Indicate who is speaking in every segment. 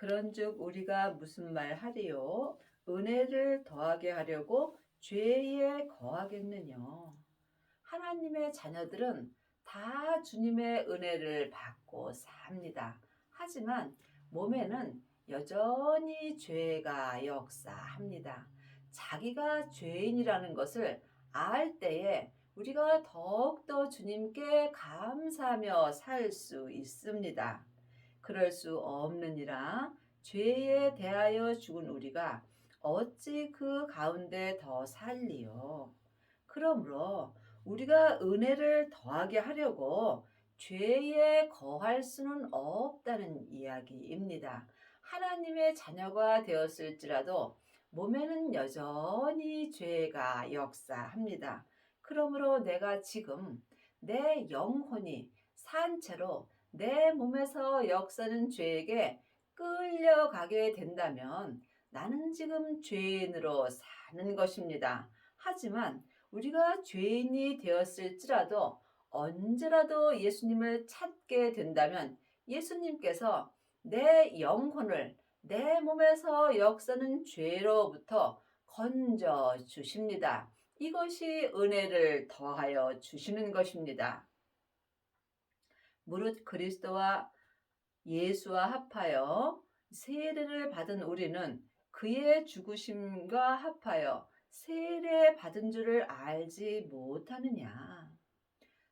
Speaker 1: 그런즉 우리가 무슨 말 하리요? 은혜를 더하게 하려고 죄에 거하겠느냐? 하나님의 자녀들은 다 주님의 은혜를 받고 삽니다. 하지만 몸에는 여전히 죄가 역사합니다. 자기가 죄인이라는 것을 알 때에 우리가 더욱더 주님께 감사하며 살 수 있습니다. 그럴 수 없느니라. 죄에 대하여 죽은 우리가 어찌 그 가운데 더 살리요? 그러므로 우리가 은혜를 더하게 하려고 죄에 거할 수는 없다는 이야기입니다. 하나님의 자녀가 되었을지라도 몸에는 여전히 죄가 역사합니다. 그러므로 내가 지금 내 영혼이 산채로 내 몸에서 역사는 죄에게 끌려가게 된다면 나는 지금 죄인으로 사는 것입니다. 하지만 우리가 죄인이 되었을지라도 언제라도 예수님을 찾게 된다면 예수님께서 내 영혼을 내 몸에서 역사는 죄로부터 건져 주십니다. 이것이 은혜를 더하여 주시는 것입니다. 무릇 그리스도와 예수와 합하여 세례를 받은 우리는 그의 죽으심과 합하여 세례 받은 줄을 알지 못하느냐.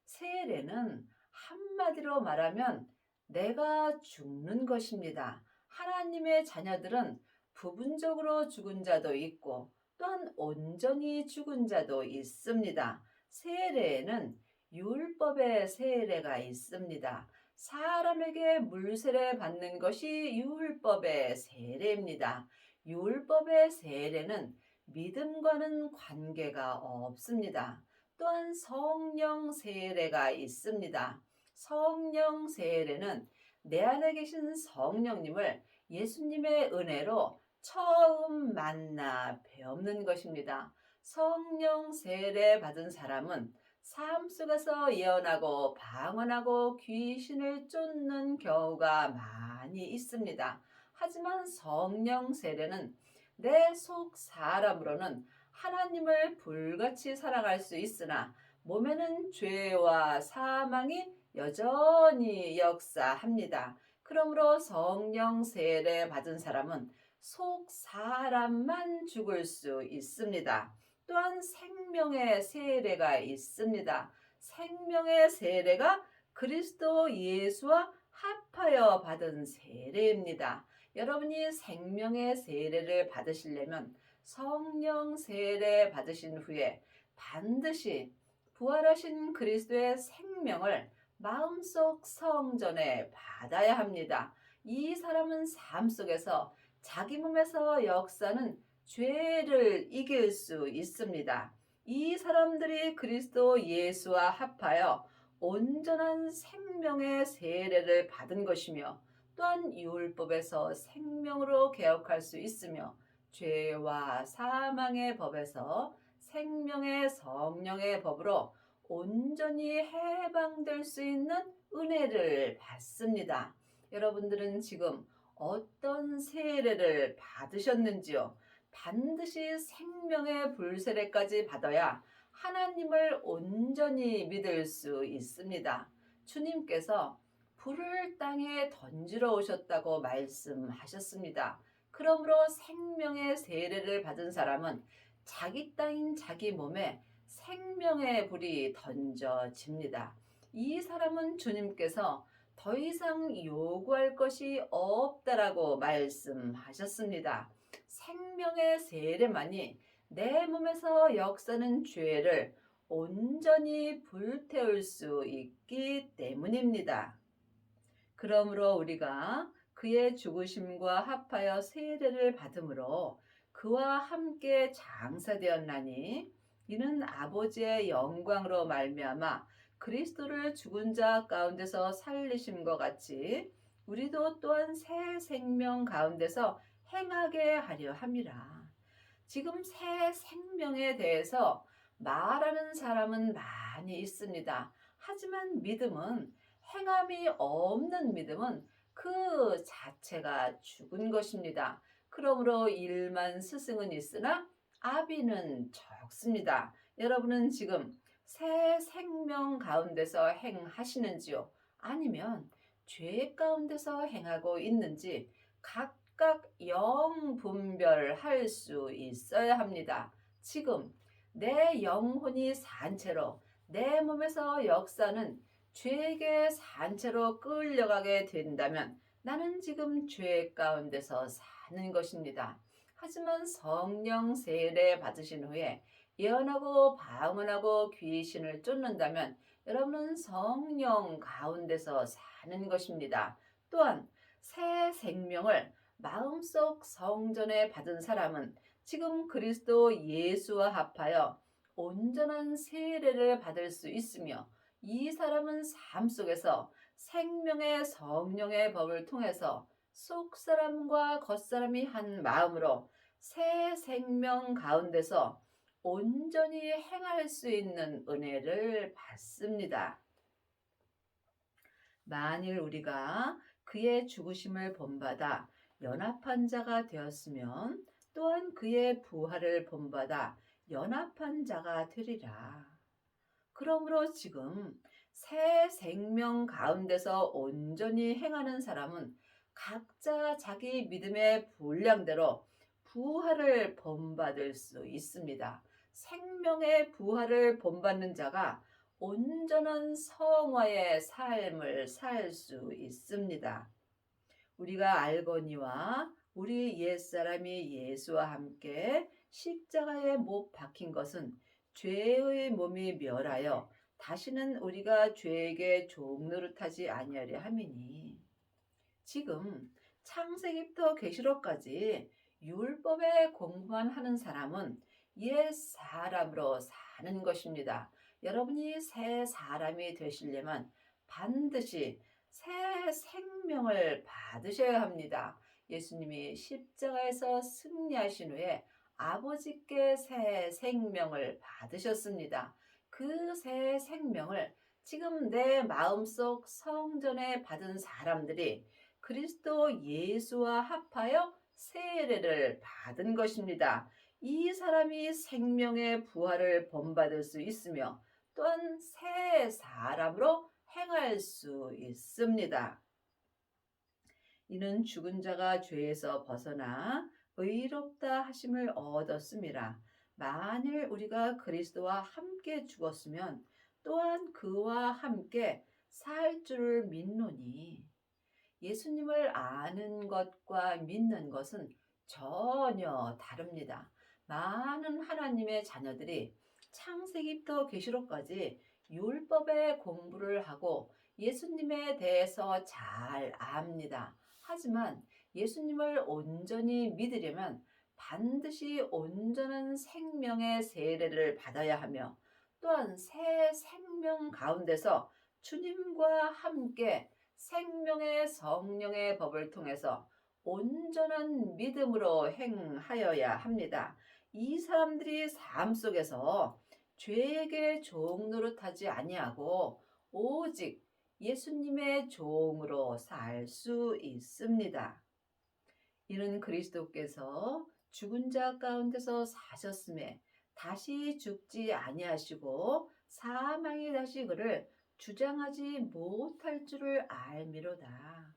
Speaker 1: 세례는 한마디로 말하면 내가 죽는 것입니다. 하나님의 자녀들은 부분적으로 죽은 자도 있고 또한 온전히 죽은 자도 있습니다. 세례에는 율법의 세례가 있습니다. 사람에게 물세례 받는 것이 율법의 세례입니다. 율법의 세례는 믿음과는 관계가 없습니다. 또한 성령 세례가 있습니다. 성령 세례는 내 안에 계신 성령님을 예수님의 은혜로 처음 만나 뵙는 것입니다. 성령 세례 받은 사람은 삶 속에서 예언하고 방언하고 귀신을 쫓는 경우가 많이 있습니다. 하지만 성령 세례는 내 속 사람으로는 하나님을 불같이 사랑할 수 있으나 몸에는 죄와 사망이 여전히 역사합니다. 그러므로 성령 세례 받은 사람은 속 사람만 죽을 수 있습니다. 또한 생명의 세례가 있습니다. 생명의 세례가 그리스도 예수와 합하여 받은 세례입니다. 여러분이 생명의 세례를 받으시려면 성령 세례 받으신 후에 반드시 부활하신 그리스도의 생명을 마음속 성전에 받아야 합니다. 이 사람은 삶 속에서 자기 몸에서 역사는 죄를 이길 수 있습니다. 이 사람들이 그리스도 예수와 합하여 온전한 생명의 세례를 받은 것이며 또한 율법에서 생명으로 개혁할 수 있으며 죄와 사망의 법에서 생명의 성령의 법으로 온전히 해방될 수 있는 은혜를 받습니다. 여러분들은 지금 어떤 세례를 받으셨는지요? 반드시 생명의 불세례까지 받아야 하나님을 온전히 믿을 수 있습니다. 주님께서 불을 땅에 던지러 오셨다고 말씀하셨습니다. 그러므로 생명의 세례를 받은 사람은 자기 땅인 자기 몸에 생명의 불이 던져집니다. 이 사람은 주님께서 더 이상 요구할 것이 없다라고 말씀하셨습니다. 생명의 세례만이 내 몸에서 역사는 죄를 온전히 불태울 수 있기 때문입니다. 그러므로 우리가 그의 죽으심과 합하여 세례를 받음으로 그와 함께 장사되었나니 이는 아버지의 영광으로 말미암아 그리스도를 죽은 자 가운데서 살리심과 같이 우리도 또한 새 생명 가운데서 행하게 하려 함이라. 지금 새 생명에 대해서 말하는 사람은 많이 있습니다. 하지만 믿음은 행함이 없는 믿음은 그 자체가 죽은 것입니다. 그러므로 일만 스승은 있으나 아비는 적습니다. 여러분은 지금 새 생명 가운데서 행하시는지요? 아니면 죄 가운데서 행하고 있는지 각각 영분별할 수 있어야 합니다. 지금 내 영혼이 산 채로 내 몸에서 역사는 죄에게 산 채로 끌려가게 된다면 나는 지금 죄 가운데서 사는 것입니다. 하지만 성령 세례 받으신 후에 예언하고 방언하고 귀신을 쫓는다면 여러분은 성령 가운데서 사는 것입니다. 또한 새 생명을 마음속 성전에 받은 사람은 지금 그리스도 예수와 합하여 온전한 세례를 받을 수 있으며 이 사람은 삶 속에서 생명의 성령의 법을 통해서 속사람과 겉사람이 한 마음으로 새 생명 가운데서 온전히 행할 수 있는 은혜를 받습니다. 만일 우리가 그의 죽으심을 본받아 연합한 자가 되었으면 또한 그의 부활을 본받아 연합한 자가 되리라. 그러므로 지금 새 생명 가운데서 온전히 행하는 사람은 각자 자기 믿음의 분량대로 부활을 본받을 수 있습니다. 생명의 부활을 본받는 자가 온전한 성화의 삶을 살 수 있습니다. 우리가 알거니와 우리 옛사람이 예수와 함께 십자가에 못 박힌 것은 죄의 몸이 멸하여 다시는 우리가 죄에게 종노릇하지 아니하려 함이니 지금 창세기부터 계시록까지 율법의 공부만 하는 사람은 옛 사람으로 사는 것입니다. 여러분이 새 사람이 되시려면 반드시 새 생명을 받으셔야 합니다. 예수님이 십자가에서 승리하신 후에 아버지께 새 생명을 받으셨습니다. 그 새 생명을 지금 내 마음속 성전에 받은 사람들이 그리스도 예수와 합하여 세례를 받은 것입니다. 이 사람이 생명의 부활을 본받을 수 있으며 또한 새 사람으로 행할 수 있습니다. 이는 죽은 자가 죄에서 벗어나 의롭다 하심을 얻었음이라. 만일 우리가 그리스도와 함께 죽었으면 또한 그와 함께 살 줄을 믿노니 예수님을 아는 것과 믿는 것은 전혀 다릅니다. 많은 하나님의 자녀들이 창세기부터 계시록까지 율법의 공부를 하고 예수님에 대해서 잘 압니다. 하지만 예수님을 온전히 믿으려면 반드시 온전한 생명의 세례를 받아야 하며 또한 새 생명 가운데서 주님과 함께 생명의 성령의 법을 통해서 온전한 믿음으로 행하여야 합니다. 이 사람들이 삶 속에서 죄에게 종노릇하지 아니하고 오직 예수님의 종으로 살 수 있습니다. 이는 그리스도께서 죽은 자 가운데서 사셨음에 다시 죽지 아니하시고 사망이 다시 그를 주장하지 못할 줄을 알미로다.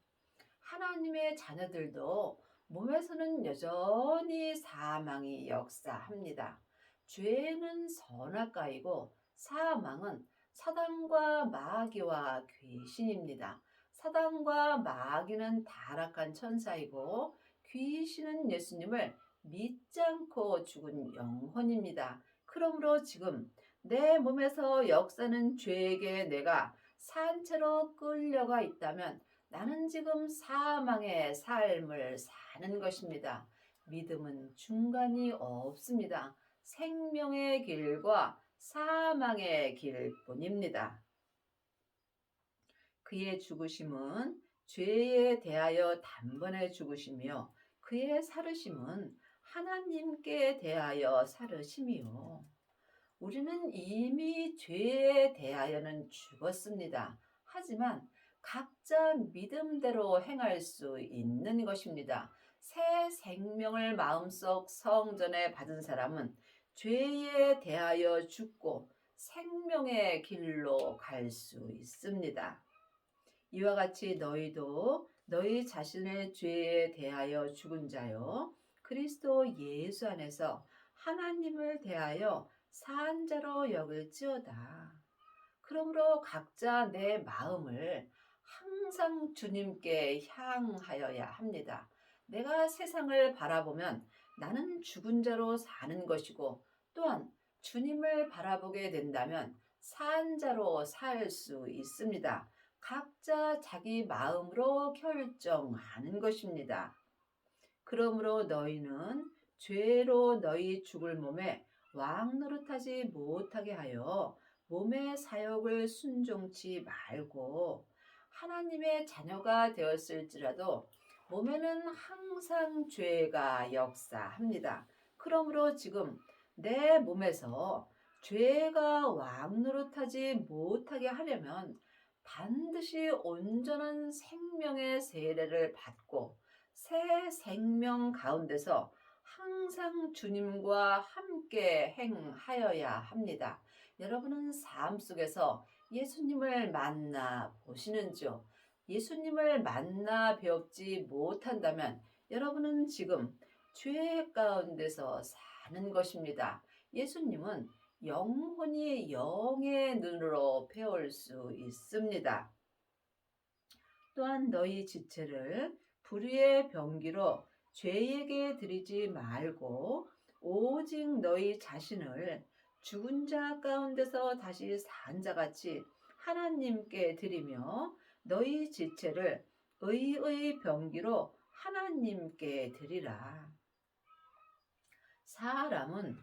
Speaker 1: 하나님의 자녀들도 몸에서는 여전히 사망이 역사합니다. 죄는 선악과이고 사망은 사단과 마귀와 귀신입니다. 사단과 마귀는 타락한 천사이고 귀신은 예수님을 믿지 않고 죽은 영혼입니다. 그러므로 지금 내 몸에서 역사는 죄에게 내가 산채로 끌려가 있다면 나는 지금 사망의 삶을 사는 것입니다. 믿음은 중간이 없습니다. 생명의 길과 사망의 길뿐입니다. 그의 죽으심은 죄에 대하여 단번에 죽으시며 그의 살으심은 하나님께 대하여 살으심이요. 우리는 이미 죄에 대하여는 죽었습니다. 하지만 각자 믿음대로 행할 수 있는 것입니다. 새 생명을 마음속 성전에 받은 사람은 죄에 대하여 죽고 생명의 길로 갈 수 있습니다. 이와 같이 너희도 너희 자신의 죄에 대하여 죽은 자요 그리스도 예수 안에서 하나님을 대하여 산 자로 여길지어다. 그러므로 각자 내 마음을 항상 주님께 향하여야 합니다. 내가 세상을 바라보면 나는 죽은 자로 사는 것이고 또한 주님을 바라보게 된다면 산 자로 살 수 있습니다. 각자 자기 마음으로 결정하는 것입니다. 그러므로 너희는 죄로 너희 죽을 몸에 왕 노릇하지 못하게 하여 몸의 사욕을 순종치 말고 하나님의 자녀가 되었을지라도 몸에는 항상 죄가 역사합니다. 그러므로 지금 내 몸에서 죄가 왕 노릇하지 못하게 하려면 반드시 온전한 생명의 세례를 받고 새 생명 가운데서 항상 주님과 함께 행하여야 합니다. 여러분은 삶 속에서 예수님을 만나 보시는지요? 예수님을 만나 뵙지 못한다면 여러분은 지금 죄 가운데서 사는 것입니다. 예수님은 영혼이 영의 눈으로 배울 수 있습니다. 또한 너희 지체를 불의의 병기로 죄에게 드리지 말고 오직 너희 자신을 죽은 자 가운데서 다시 산 자같이 하나님께 드리며 너희 지체를 의의 병기로 하나님께 드리라. 사람은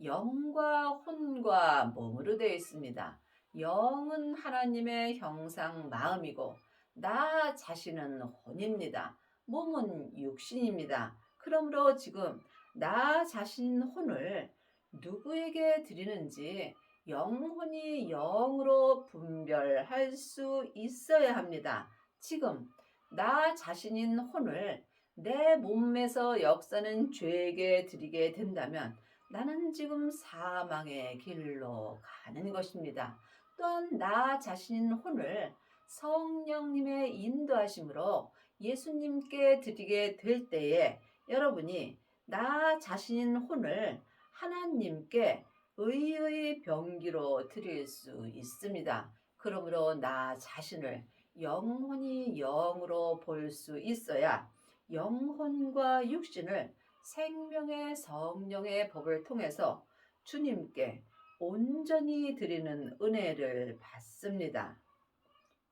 Speaker 1: 영과 혼과 몸으로 되어 있습니다. 영은 하나님의 형상 마음이고 나 자신은 혼입니다. 몸은 육신입니다. 그러므로 지금 나 자신 혼을 누구에게 드리는지 영혼이 영으로 분별할 수 있어야 합니다. 지금 나 자신인 혼을 내 몸에서 역사는 죄에게 드리게 된다면 나는 지금 사망의 길로 가는 것입니다. 또한 나 자신인 혼을 성령님의 인도하심으로 예수님께 드리게 될 때에 여러분이 나 자신인 혼을 하나님께 의의 병기로 드릴 수 있습니다. 그러므로 나 자신을 영혼이 영으로 볼 수 있어야 영혼과 육신을 생명의 성령의 법을 통해서 주님께 온전히 드리는 은혜를 받습니다.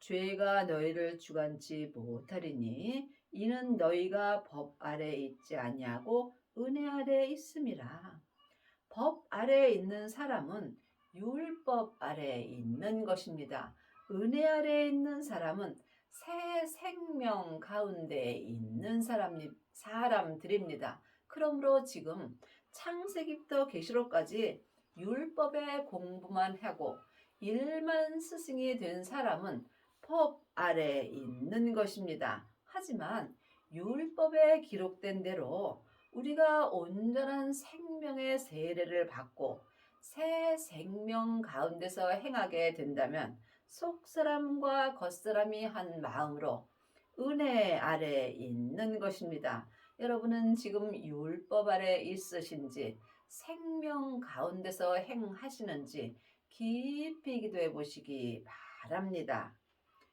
Speaker 1: 죄가 너희를 주관치 못하리니 이는 너희가 법 아래 있지 아니하고 은혜 아래 있음이라. 법 아래 있는 사람은 율법 아래 있는 것입니다. 은혜 아래 있는 사람은 새 생명 가운데 있는 사람들입니다. 그러므로 지금 창세기부터 계시록까지 율법의 공부만 하고 일만 스승이 된 사람은 법 아래 있는 것입니다. 하지만 율법에 기록된 대로 우리가 온전한 생명의 세례를 받고 새 생명 가운데서 행하게 된다면 속사람과 겉사람이 한 마음으로 은혜 아래 있는 것입니다. 여러분은 지금 율법 아래 있으신지 생명 가운데서 행하시는지 깊이 기도해 보시기 바랍니다.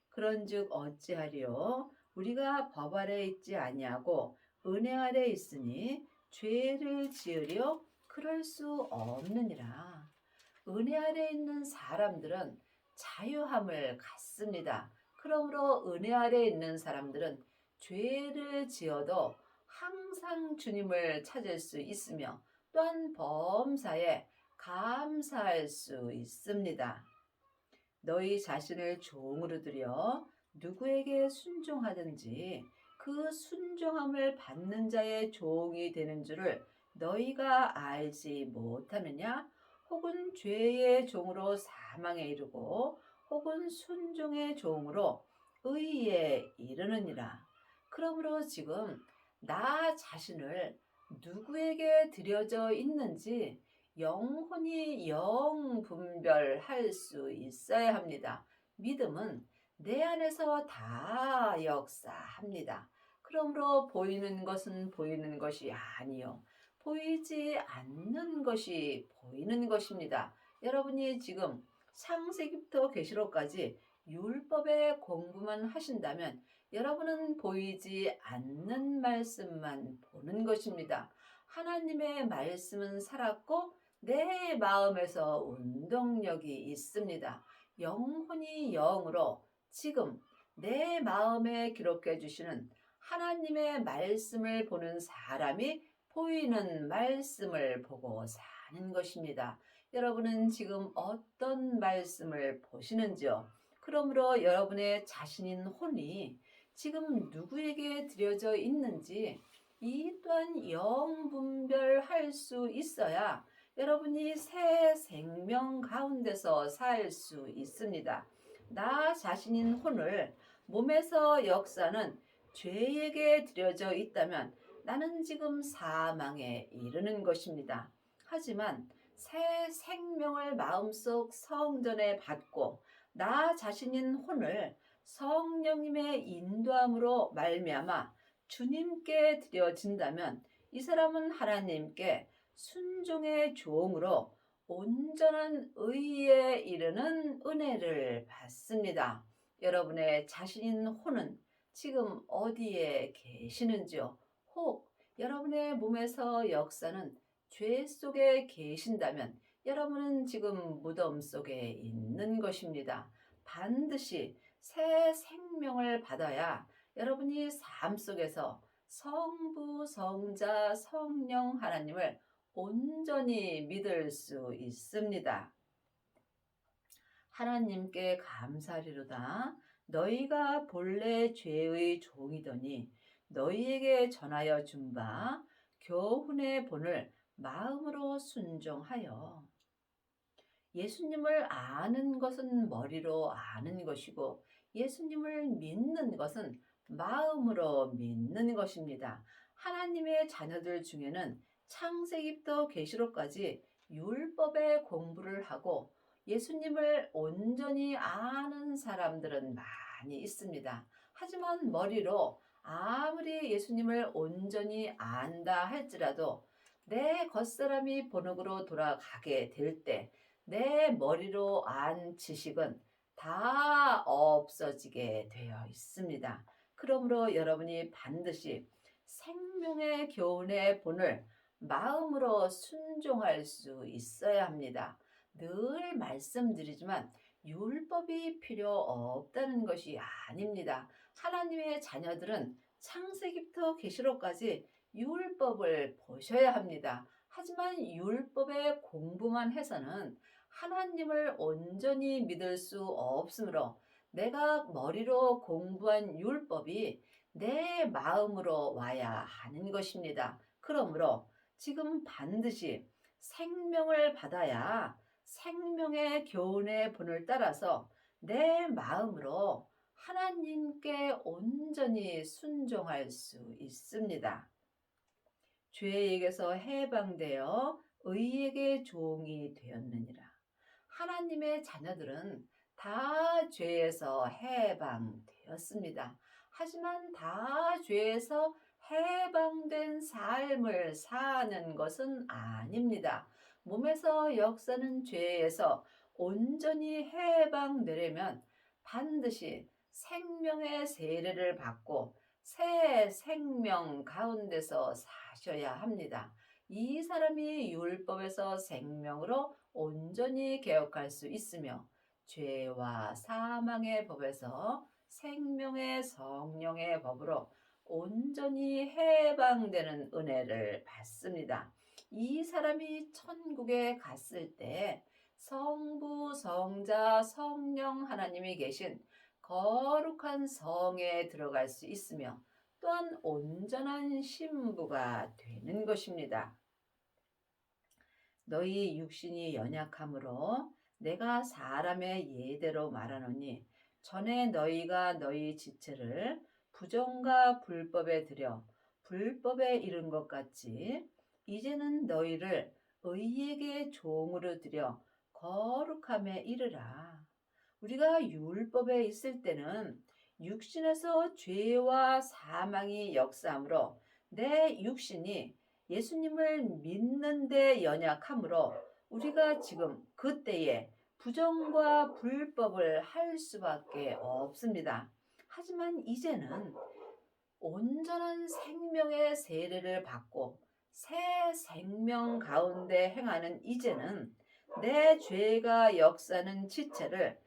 Speaker 1: 그런즉 어찌하리요? 우리가 법 아래 있지 아니하고 은혜 아래 있으니 죄를 지으려 그럴 수 없느니라. 은혜 아래 있는 사람들은 자유함을 갖습니다. 그러므로 은혜 아래 있는 사람들은 죄를 지어도 항상 주님을 찾을 수 있으며 또한 범사에 감사할 수 있습니다. 너희 자신을 종으로 들여 누구에게 순종하든지 그 순종함을 받는 자의 종이 되는 줄을 너희가 알지 못하느냐? 혹은 죄의 종으로 사망에 이르고 혹은 순종의 종으로 의에 이르느니라. 그러므로 지금 나 자신을 누구에게 드려져 있는지 영혼이 영 분별할 수 있어야 합니다. 믿음은 내 안에서 다 역사합니다. 그러므로 보이는 것은 보이는 것이 아니요. 보이지 않는 것이 보이는 것입니다. 여러분이 지금 창세기부터 계시록까지 율법의 공부만 하신다면 여러분은 보이지 않는 말씀만 보는 것입니다. 하나님의 말씀은 살았고 내 마음에서 운동력이 있습니다. 영혼이 영으로 지금 내 마음에 기록해 주시는 하나님의 말씀을 보는 사람이 보이는 말씀을 보고 사는 것입니다. 여러분은 지금 어떤 말씀을 보시는지요? 그러므로 여러분의 자신인 혼이 지금 누구에게 드려져 있는지 이 또한 영분별할 수 있어야 여러분이 새 생명 가운데서 살 수 있습니다. 나 자신인 혼을 몸에서 역사는 죄에게 드려져 있다면 나는 지금 사망에 이르는 것입니다. 하지만 새 생명을 마음속 성전에 받고 나 자신인 혼을 성령님의 인도함으로 말미암아 주님께 드려진다면 이 사람은 하나님께 순종의 종으로 온전한 의에 이르는 은혜를 받습니다. 여러분의 자신인 혼은 지금 어디에 계시는지요? 혹 여러분의 몸에서 역사는 죄 속에 계신다면 여러분은 지금 무덤 속에 있는 것입니다. 반드시 새 생명을 받아야 여러분이 삶 속에서 성부, 성자, 성령 하나님을 온전히 믿을 수 있습니다. 하나님께 감사리로다. 너희가 본래 죄의 종이더니 너희에게 전하여 준 바 교훈의 본을 마음으로 순종하여. 예수님을 아는 것은 머리로 아는 것이고 예수님을 믿는 것은 마음으로 믿는 것입니다. 하나님의 자녀들 중에는 창세기부터 계시록까지 율법의 공부를 하고 예수님을 온전히 아는 사람들은 많이 있습니다. 하지만 머리로 아무리 예수님을 온전히 안다 할지라도 내 겉사람이 본흙으로 돌아가게 될 때 내 머리로 안 지식은 다 없어지게 되어 있습니다. 그러므로 여러분이 반드시 생명의 교훈의 본을 마음으로 순종할 수 있어야 합니다. 늘 말씀드리지만 율법이 필요 없다는 것이 아닙니다. 하나님의 자녀들은 창세기부터 계시록까지 율법을 보셔야 합니다. 하지만 율법의 공부만 해서는 하나님을 온전히 믿을 수 없으므로 내가 머리로 공부한 율법이 내 마음으로 와야 하는 것입니다. 그러므로 지금 반드시 생명을 받아야 생명의 교훈의 본을 따라서 내 마음으로 하나님께 온전히 순종할 수 있습니다. 죄에게서 해방되어 의에게 종이 되었느니라. 하나님의 자녀들은 다 죄에서 해방되었습니다. 하지만 다 죄에서 해방된 삶을 사는 것은 아닙니다. 몸에서 역사는 죄에서 온전히 해방되려면 반드시 생명의 세례를 받고 새 생명 가운데서 사셔야 합니다. 이 사람이 율법에서 생명으로 온전히 개혁할 수 있으며 죄와 사망의 법에서 생명의 성령의 법으로 온전히 해방되는 은혜를 받습니다. 이 사람이 천국에 갔을 때 성부, 성자, 성령 하나님이 계신 거룩한 성에 들어갈 수 있으며 또한 온전한 신부가 되는 것입니다. 너희 육신이 연약함으로 내가 사람의 예대로 말하노니 전에 너희가 너희 지체를 부정과 불법에 들여 불법에 이른 것 같이 이제는 너희를 의에게 종으로 들여 거룩함에 이르라. 우리가 율법에 있을 때는 육신에서 죄와 사망이 역사하므로 내 육신이 예수님을 믿는 데 연약하므로 우리가 지금 그때에 부정과 불법을 할 수밖에 없습니다. 하지만 이제는 온전한 생명의 세례를 받고 새 생명 가운데 행하는 이제는 내 죄가 역사하는 지체를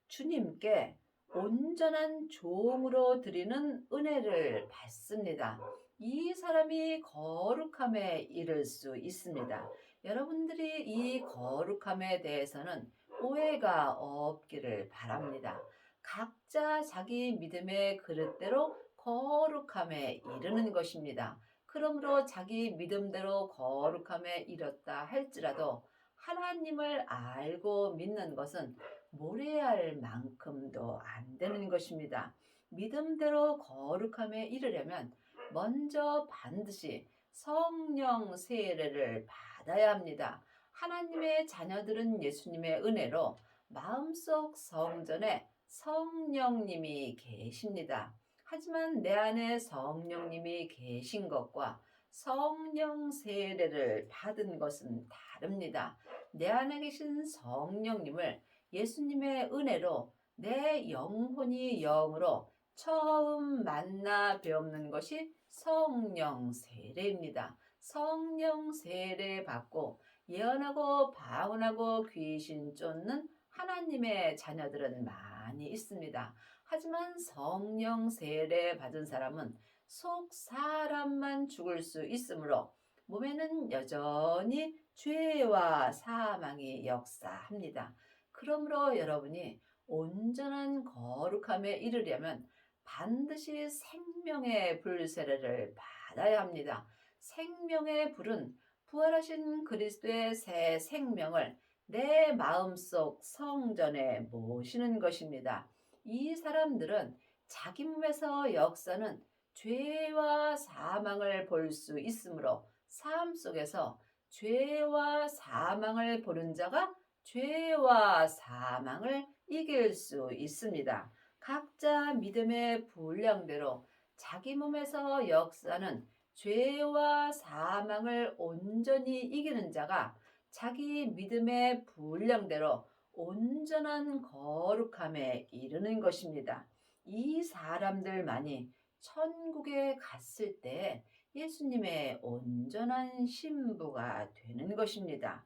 Speaker 1: 주님께 온전한 종으로 드리는 은혜를 받습니다. 이 사람이 거룩함에 이를 수 있습니다. 여러분들이 이 거룩함에 대해서는 오해가 없기를 바랍니다. 각자 자기 믿음의 그릇대로 거룩함에 이르는 것입니다. 그러므로 자기 믿음대로 거룩함에 이뤘다 할지라도 하나님을 알고 믿는 것은 모래알 만큼도 안 되는 것입니다. 믿음대로 거룩함에 이르려면 먼저 반드시 성령 세례를 받아야 합니다. 하나님의 자녀들은 예수님의 은혜로 마음속 성전에 성령님이 계십니다. 하지만 내 안에 성령님이 계신 것과 성령 세례를 받은 것은 다릅니다. 내 안에 계신 성령님을 예수님의 은혜로 내 영혼이 영으로 처음 만나 배우는 것이 성령 세례입니다. 성령 세례 받고 예언하고 방언하고 귀신 쫓는 하나님의 자녀들은 많이 있습니다. 하지만 성령 세례 받은 사람은 속 사람만 죽을 수 있으므로 몸에는 여전히 죄와 사망이 역사합니다. 그러므로 여러분이 온전한 거룩함에 이르려면 반드시 생명의 불 세례를 받아야 합니다. 생명의 불은 부활하신 그리스도의 새 생명을 내 마음속 성전에 모시는 것입니다. 이 사람들은 자기 몸에서 역사는 죄와 사망을 볼 수 있으므로 삶 속에서 죄와 사망을 보는 자가 죄와 사망을 이길 수 있습니다. 각자 믿음의 분량대로 자기 몸에서 역사는 죄와 사망을 온전히 이기는 자가 자기 믿음의 분량대로 온전한 거룩함에 이르는 것입니다. 이 사람들만이 천국에 갔을 때 예수님의 온전한 신부가 되는 것입니다.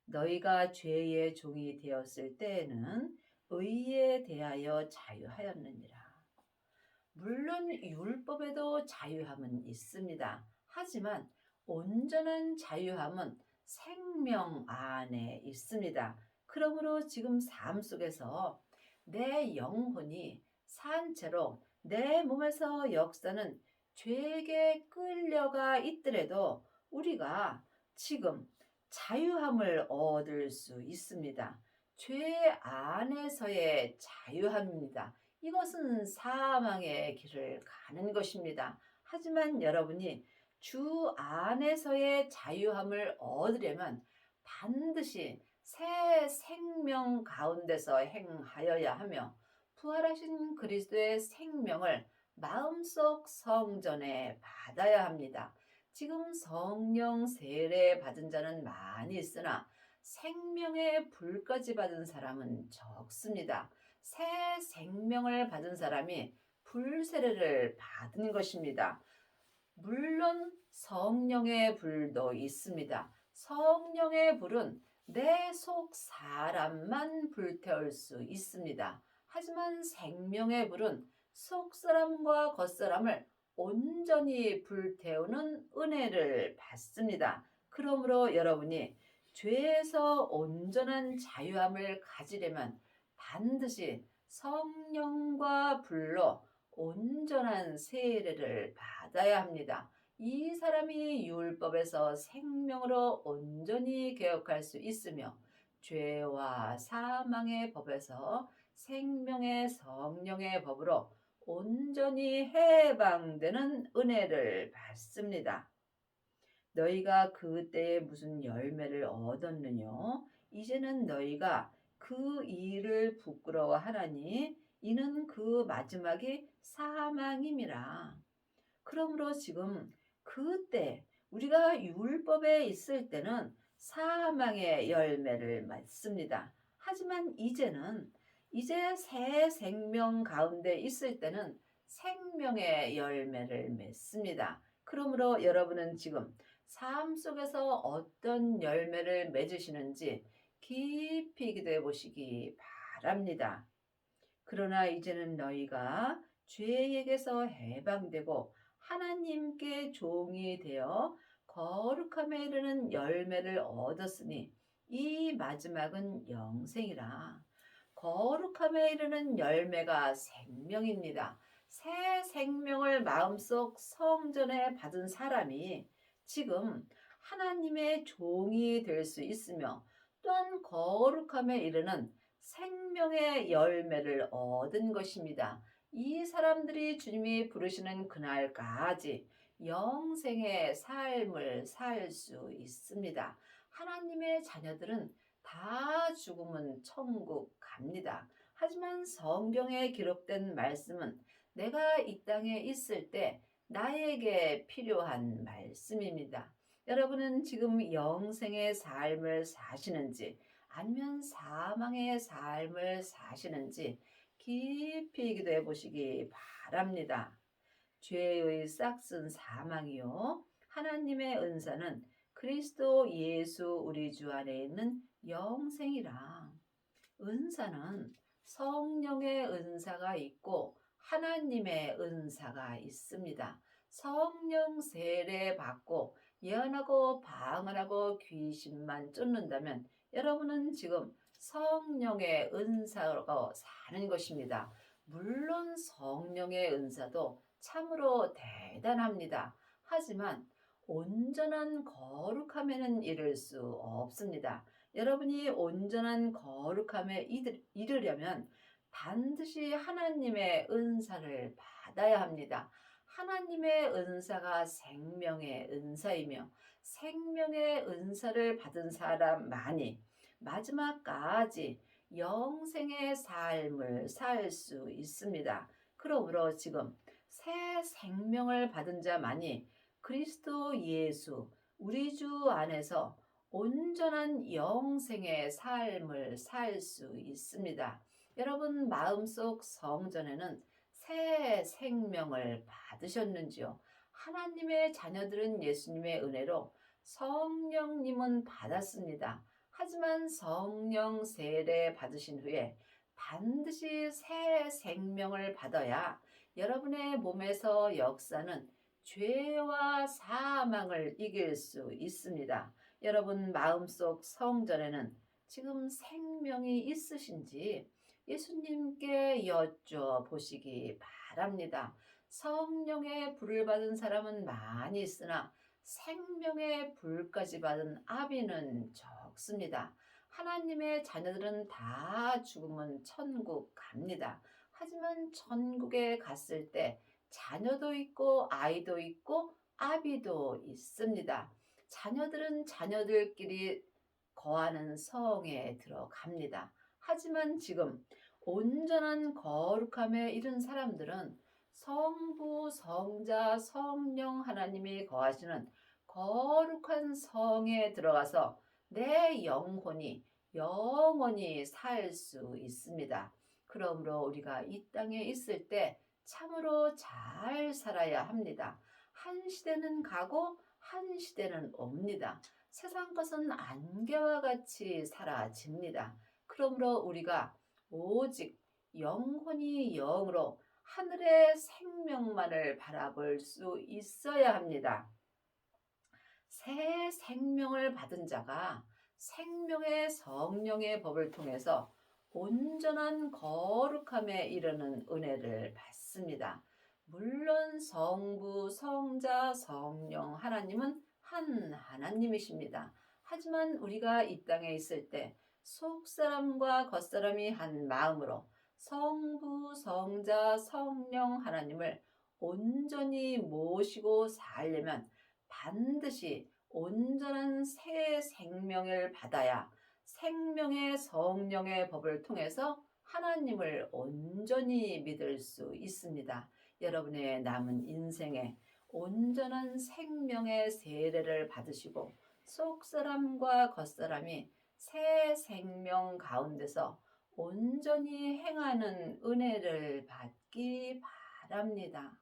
Speaker 1: 너희가 죄의 종이 되었을 때에는 의에 대하여 자유하였느니라. 물론 율법에도 자유함은 있습니다. 하지만 온전한 자유함은 생명 안에 있습니다. 그러므로 지금 삶 속에서 내 영혼이 산채로 내 몸에서 역사는 죄에게 끌려가 있더라도 우리가 지금 자유함을 얻을 수 있습니다. 죄 안에서의 자유함입니다. 이것은 사망의 길을 가는 것입니다. 하지만 여러분이 주 안에서의 자유함을 얻으려면 반드시 새 생명 가운데서 행하여야 하며 부활하신 그리스도의 생명을 마음속 성전에 받아야 합니다. 지금 성령 세례 받은 자는 많이 있으나 생명의 불까지 받은 사람은 적습니다. 새 생명을 받은 사람이 불 세례를 받은 것입니다. 물론 성령의 불도 있습니다. 성령의 불은 내 속 사람만 불태울 수 있습니다. 하지만 생명의 불은 속 사람과 겉 사람을 온전히 불태우는 은혜를 받습니다. 그러므로 여러분이 죄에서 온전한 자유함을 가지려면 반드시 성령과 불로 온전한 세례를 받아야 합니다. 이 사람이 율법에서 생명으로 온전히 개혁할 수 있으며 죄와 사망의 법에서 생명의 성령의 법으로 온전히 해방되는 은혜를 받습니다. 너희가 그때에 무슨 열매를 얻었느냐? 이제는 너희가 그 일을 부끄러워하나니 이는 그 마지막이 사망임이라. 그러므로 지금 그때 우리가 율법에 있을 때는 사망의 열매를 맺습니다. 하지만 이제 새 생명 가운데 있을 때는 생명의 열매를 맺습니다. 그러므로 여러분은 지금 삶 속에서 어떤 열매를 맺으시는지 깊이 기도해 보시기 바랍니다. 그러나 이제는 너희가 죄에게서 해방되고 하나님께 종이 되어 거룩함에 이르는 열매를 얻었으니 이 마지막은 영생이라. 거룩함에 이르는 열매가 생명입니다. 새 생명을 마음속 성전에 받은 사람이 지금 하나님의 종이 될 수 있으며 또한 거룩함에 이르는 생명의 열매를 얻은 것입니다. 이 사람들이 주님이 부르시는 그날까지 영생의 삶을 살 수 있습니다. 하나님의 자녀들은 다 죽으면 천국 갑니다. 하지만 성경에 기록된 말씀은 내가 이 땅에 있을 때 나에게 필요한 말씀입니다. 여러분은 지금 영생의 삶을 사시는지 아니면 사망의 삶을 사시는지 깊이 기도해 보시기 바랍니다. 죄의 싹슨 사망이요 하나님의 은사는 그리스도 예수 우리 주 안에 있는 영생이라. 은사는 성령의 은사가 있고 하나님의 은사가 있습니다. 성령 세례 받고 예언하고 방언하고 귀신만 쫓는다면 여러분은 지금 성령의 은사로 사는 것입니다. 물론 성령의 은사도 참으로 대단합니다. 하지만 온전한 거룩함에는 이를 수 없습니다. 여러분이 온전한 거룩함에 이르려면 반드시 하나님의 은사를 받아야 합니다. 하나님의 은사가 생명의 은사이며 생명의 은사를 받은 사람만이 마지막까지 영생의 삶을 살 수 있습니다. 그러므로 지금 새 생명을 받은 자만이 그리스도 예수 우리 주 안에서 온전한 영생의 삶을 살 수 있습니다. 여러분 마음속 성전에는 새 생명을 받으셨는지요? 하나님의 자녀들은 예수님의 은혜로 성령님은 받았습니다. 하지만 성령 세례 받으신 후에 반드시 새 생명을 받아야 여러분의 몸에서 역사는 죄와 사망을 이길 수 있습니다. 여러분 마음속 성전에는 지금 생명이 있으신지 예수님께 여쭤보시기 바랍니다. 성령의 불을 받은 사람은 많이 있으나 생명의 불까지 받은 아비는 적습니다. 하나님의 자녀들은 다 죽으면 천국 갑니다. 하지만 천국에 갔을 때 자녀도 있고 아이도 있고 아비도 있습니다. 자녀들은 자녀들끼리 거하는 성에 들어갑니다. 하지만 지금 온전한 거룩함에 이른 사람들은 성부, 성자, 성령 하나님이 거하시는 거룩한 성에 들어가서 내 영혼이 영원히 살 수 있습니다. 그러므로 우리가 이 땅에 있을 때 참으로 잘 살아야 합니다. 한 시대는 가고 한 시대는 옵니다. 세상 것은 안개와 같이 사라집니다. 그러므로 우리가 오직 영혼이 영으로 하늘의 생명만을 바라볼 수 있어야 합니다. 새 생명을 받은 자가 생명의 성령의 법을 통해서 온전한 거룩함에 이르는 은혜를 받습니다. 물론 성부, 성자, 성령 하나님은 한 하나님이십니다. 하지만 우리가 이 땅에 있을 때 속사람과 겉사람이 한 마음으로 성부, 성자, 성령 하나님을 온전히 모시고 살려면 반드시 온전한 새 생명을 받아야 생명의 성령의 법을 통해서 하나님을 온전히 믿을 수 있습니다. 여러분의 남은 인생에 온전한 생명의 세례를 받으시고 속사람과 겉사람이 새 생명 가운데서 온전히 행하는 은혜를 받기 바랍니다.